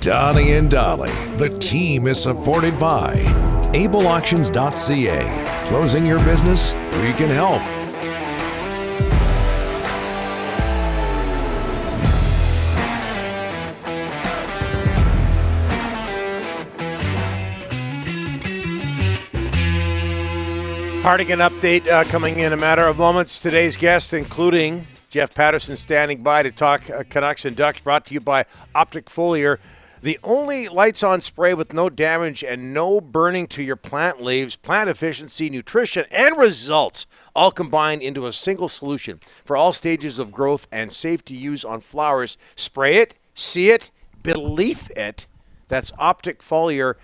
Donnie and Dolly. The team is supported by ableauctions.ca. Closing your business? We can help. Hartigan update coming in a matter of moments. Today's guest, including Jeff Patterson, standing by to talk Canucks and Ducks, brought to you by Optic Foliar. The only lights-on spray with no damage and no burning to your plant leaves, plant efficiency, nutrition, and results, all combined into a single solution for all stages of growth and safe to use on flowers. Spray it, see it, believe it. That's Optic Foliar.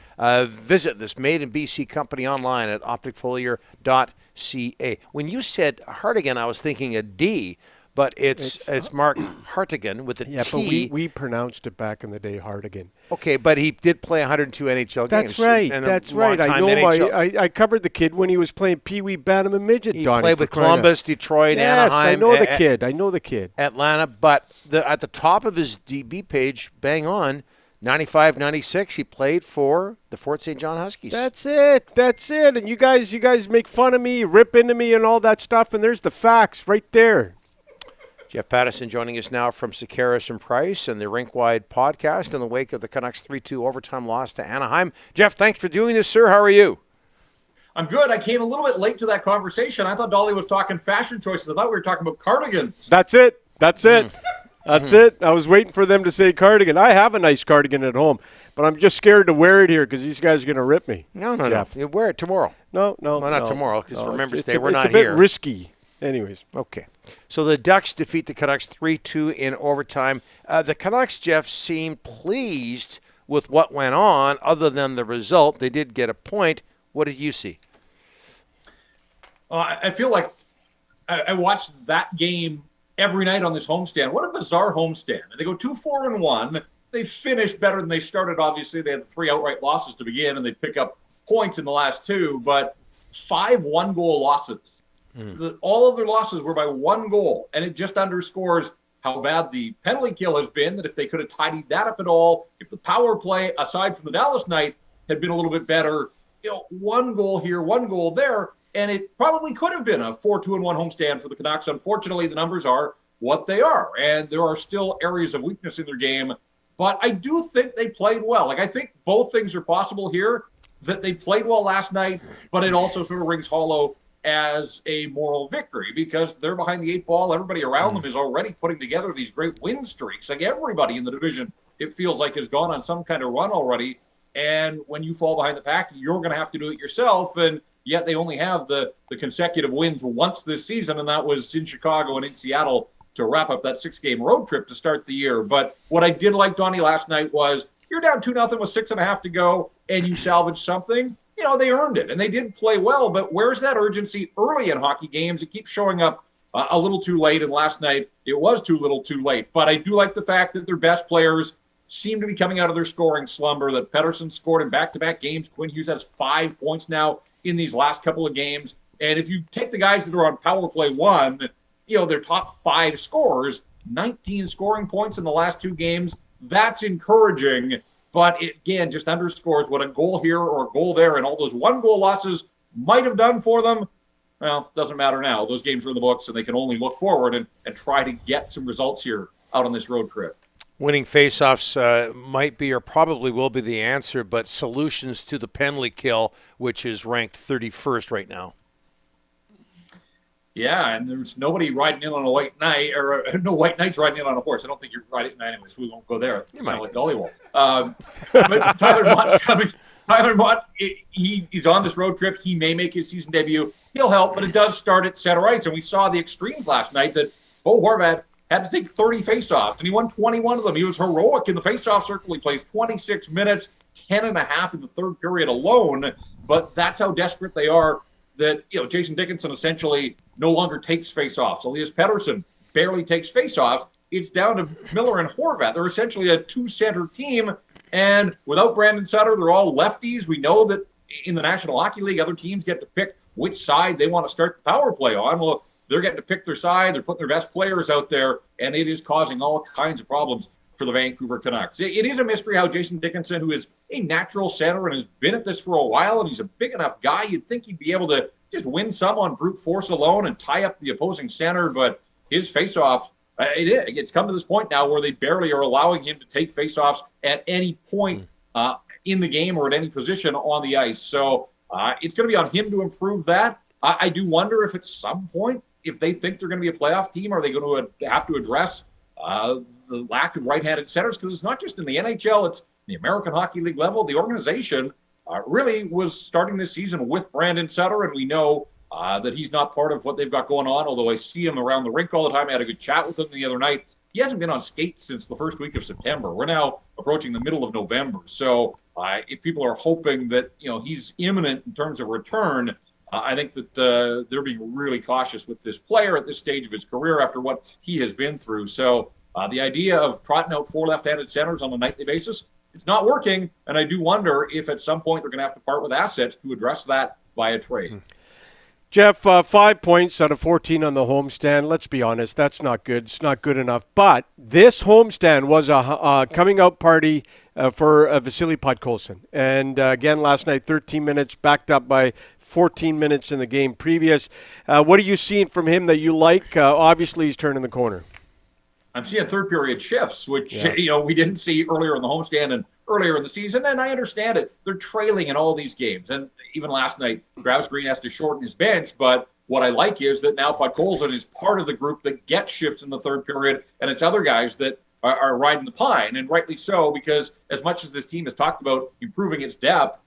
Visit this Made in BC company online at opticfoliar.ca. When you said Hartigan, I was thinking a D, but it's Mark Hartigan with a T. Yeah, but we pronounced it back in the day Hartigan. Okay, but he did play 102 NHL games. That's right. And That's right. I know. I covered the kid when he was playing Pee Wee Bantam and Midget. He Donnie, played with Columbus, Detroit, yes, Anaheim. I know the kid. I know the kid. Atlanta, but at the top of his DB page, bang on, 95, 96, he played for the Fort St. John Huskies. That's it. And you guys make fun of me, rip into me and all that stuff, and there's the facts right there. Jeff Patterson joining us now from Sekeres and Price and the Rink-Wide podcast in the wake of the Canucks 3-2 overtime loss to Anaheim. Jeff, thanks for doing this, sir. How are you? I'm good. I came a little bit late to that conversation. I thought Dolly was talking fashion choices. I thought we were talking about cardigans. That's it. That's it. I was waiting for them to say cardigan. I have a nice cardigan at home, but I'm just scared to wear it here because these guys are going to rip me. No. Jeff. You wear it tomorrow. No. Well, not tomorrow because for Remembrance Day, we're not here. It's a bit risky. Anyways. Okay. So the Ducks defeat the Canucks 3-2 in overtime. The Canucks, Jeff, seemed pleased with what went on other than the result. They did get a point. What did you see? I feel like I watched that game every night on this homestand. What a bizarre homestand. They go 2-4-1. They finished better than they started, obviously. They had 3 outright losses to begin, and they pick up points in the last 2, but 5 one-goal losses. All of their losses were by 1 goal, and it just underscores how bad the penalty kill has been, that if they could have tidied that up at all, if the power play, aside from the Dallas night, had been a little bit better, 1 goal here, 1 goal there, and it probably could have been a 4-2-1 homestand for the Canucks. Unfortunately, the numbers are what they are, and there are still areas of weakness in their game, but I do think they played well. I think both things are possible here, that they played well last night, but it also sort of rings hollow as a moral victory because they're behind the 8 ball. Everybody around them is already putting together these great win streaks. Everybody in the division, it feels like, has gone on some kind of run already. And when you fall behind the pack, you're going to have to do it yourself. And yet they only have the consecutive wins once this season, and that was in Chicago and in Seattle to wrap up that 6-game road trip to start the year. But what I did like, Donnie, last night was you're down 2-0 with 6.5 to go, and you salvage something. They earned it, and they did play well, but where's that urgency early in hockey games? It keeps showing up a little too late, and last night it was too little too late. But I do like the fact that their best players seem to be coming out of their scoring slumber, that Pettersson scored in back-to-back games. Quinn Hughes has 5 points now in these last couple of games. And if you take the guys that are on power play 1, their top 5 scorers, 19 scoring points in the last 2 games, that's encouraging. But it, again, just underscores what a goal here or a goal there and all those 1-goal losses might have done for them. Well, doesn't matter now. Those games are in the books, and they can only look forward and try to get some results here out on this road trip. Winning faceoffs might be or probably will be the answer, but solutions to the penalty kill, which is ranked 31st right now. Yeah, and there's nobody riding in on a white knight, or no white knights riding in on a horse. I don't think you're riding anyways. We won't go there. You sound like Dollywall. But Tyler Mott's coming. Tyler Mott, he's on this road trip. He may make his season debut. He'll help, but it does start at center ice. And we saw the extremes last night that Bo Horvat had to take 30 faceoffs, and he won 21 of them. He was heroic in the faceoff circle. He plays 26 minutes, 10.5 in the third period alone. But that's how desperate they are that, Jason Dickinson essentially no longer takes faceoffs. Elias Pettersson barely takes faceoffs. It's down to Miller and Horvat. They're essentially a 2-center team. And without Brandon Sutter, they're all lefties. We know that in the National Hockey League, other teams get to pick which side they want to start the power play on. Well, they're getting to pick their side. They're putting their best players out there, and it is causing all kinds of problems for the Vancouver Canucks. It is a mystery how Jason Dickinson, who is a natural center and has been at this for a while, and he's a big enough guy, you'd think he'd be able to just win some on brute force alone and tie up the opposing center, but his faceoff, it's come to this point now where they barely are allowing him to take faceoffs at any point in the game or at any position on the ice. So it's going to be on him to improve that. I do wonder if at some point, if they think they're going to be a playoff team, are they going to have to address the lack of right-handed centers? Because it's not just in the NHL, it's the American Hockey League level. The organization really was starting this season with Brandon Sutter, and we know that he's not part of what they've got going on, although I see him around the rink all the time. I had a good chat with him the other night. He hasn't been on skates since the first week of September. We're now approaching the middle of November. So if people are hoping that he's imminent in terms of return, I think that they're being really cautious with this player at this stage of his career after what he has been through. So the idea of trotting out 4 left-handed centers on a nightly basis, it's not working. And I do wonder if at some point they're going to have to part with assets to address that via trade. Jeff, 5 points out of 14 on the homestand. Let's be honest, that's not good. It's not good enough. But this homestand was a coming out party for Vasily Podkolzin. And again, last night, 13 minutes, backed up by 14 minutes in the game previous. What are you seeing from him that you like? Obviously, he's turning the corner. I'm seeing third period shifts, which we didn't see earlier in the homestand and earlier in the season, and I understand it. They're trailing in all these games, and even last night, Travis Green has to shorten his bench. But what I like is that now Podkolzin is part of the group that gets shifts in the third period, and it's other guys that are riding the pine, and rightly so, because as much as this team has talked about improving its depth,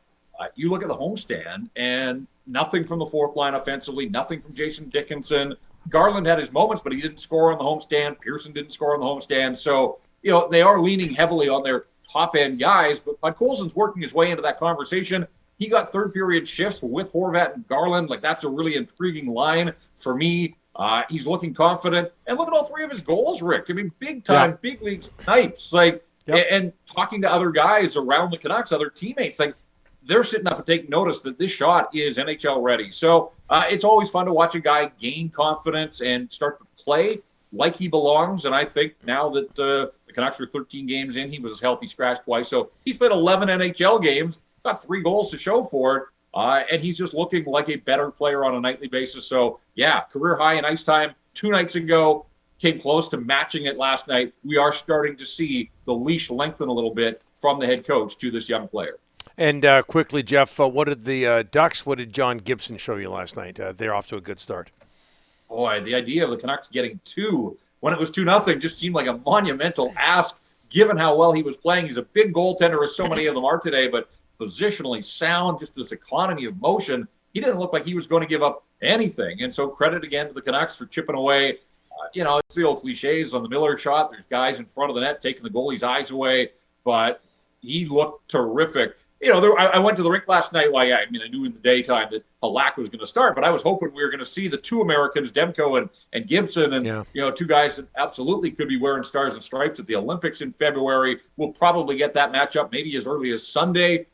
you look at the homestand, and nothing from the fourth line offensively, nothing from Jason Dickinson. Garland had his moments, but he didn't score on the homestand. Pearson didn't score on the homestand. So, they are leaning heavily on their top-end guys, but Podkolzin's working his way into that conversation. He got third-period shifts with Horvat and Garland. That's a really intriguing line for me. He's looking confident. And look at all 3 of his goals, Rick. I mean, big-time, big league snipes. And talking to other guys around the Canucks, other teammates, they're sitting up and taking notice that this shot is NHL ready. So it's always fun to watch a guy gain confidence and start to play like he belongs. And I think now that the Canucks are 13 games in, he was healthy scratch twice. So he's played 11 NHL games, got 3 goals to show for it. And he's just looking like a better player on a nightly basis. So, career high in ice time 2 nights ago, came close to matching it last night. We are starting to see the leash lengthen a little bit from the head coach to this young player. And quickly, Jeff, what did the Ducks, what did John Gibson show you last night? They're off to a good start. Boy, the idea of the Canucks getting 2 when it was 2-0 just seemed like a monumental ask, given how well he was playing. He's a big goaltender, as so many of them are today, but positionally sound, just this economy of motion. He didn't look like he was going to give up anything. And so credit again to the Canucks for chipping away. It's the old cliches on the Miller shot. There's guys in front of the net taking the goalie's eyes away, but he looked terrific. I went to the rink last night. I knew in the daytime that Halak was going to start, but I was hoping we were going to see the 2 Americans, Demko and Gibson, and 2 guys that absolutely could be wearing stars and stripes at the Olympics in February. We'll probably get that matchup maybe as early as Sunday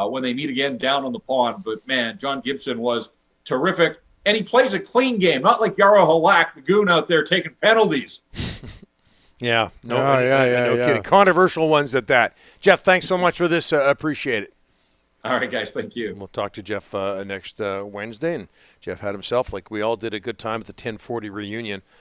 when they meet again down on the pond. But man, John Gibson was terrific, and he plays a clean game, not like Yaro Halak, the goon out there taking penalties. No kidding. Controversial ones at that. Jeff, thanks so much for this. Appreciate it. All right, guys. Thank you. We'll talk to Jeff next Wednesday. And Jeff had himself, like we all did, a good time at the 1040 reunion